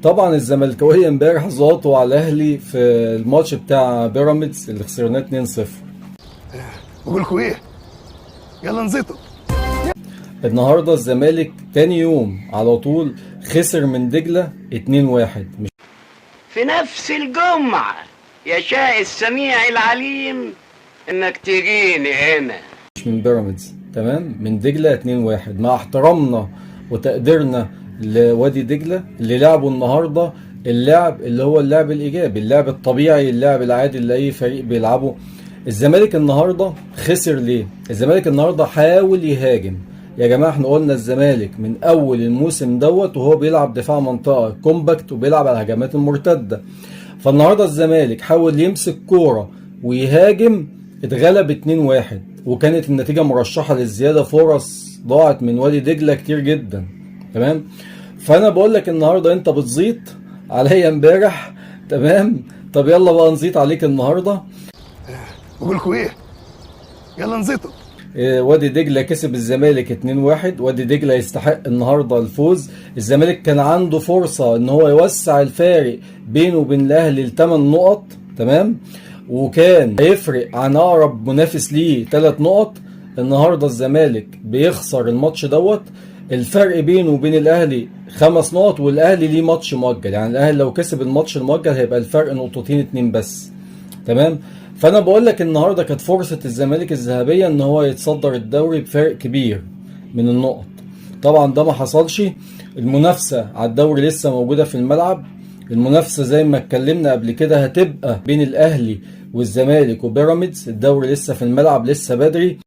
طبعا الزملكاويه امبارح زاطوا على الاهلي في الماتش بتاع بيراميدز اللي خسرناه 2-0. بقول لكم ايه، يلا نزيطوا. النهارده الزمالك تاني يوم على طول خسر من دجله 2-1. في نفس الجمعة يشاء السميع العليم انك تجيني هنا. مش من بيراميدز، تمام، من دجله 2-1. مع احترامنا وتقديرنا لوادي دجله اللي لعبوا النهارده اللعب اللي هو اللعب الايجابي، اللعب الطبيعي، اللعب العادي اللي اي فريق بيلعبه. الزمالك النهارده خسر ليه؟ الزمالك النهارده حاول يهاجم. يا جماعه احنا قلنا الزمالك من اول الموسم دوت وهو بيلعب دفاع منطقه كومباكت وبيلعب على الهجمات المرتده. فالنهارده الزمالك حاول يمسك كوره ويهاجم، اتغلب 2-1 وكانت النتيجه مرشحه للزياده. فرص ضاعت من وادي دجله كتير جدا، تمام. فانا بقول لك النهارده انت بتزيط عليا امبارح، تمام. طب يلا بقى نزيط عليك النهارده. بقول لكم ايه، يلا نزيطوا. وادي دجله كسب الزمالك 2-1. وادي دجله يستحق النهارده الفوز. الزمالك كان عنده فرصه ان هو يوسع الفارق بينه وبين الاهلي ل8 نقط، تمام، وكان هيفرق عن اقرب منافس ليه 3 نقط. النهارده الزمالك بيخسر الماتش دوت، الفرق بينه وبين الاهلي 5 نقط، والاهلي ليه ماتش مؤجل. يعني الاهلي لو كسب الماتش المؤجل هيبقى الفرق نقطتين 2 بس، تمام. فانا بقول لك النهارده كانت فرصه الزمالك الذهبيه ان هو يتصدر الدوري بفرق كبير من النقط. طبعا ده ما حصلش. المنافسه على الدوري لسه موجوده في الملعب. المنافسه زي ما اتكلمنا قبل كده هتبقى بين الاهلي والزمالك وبيراميدز. الدوري لسه في الملعب، لسه بدري.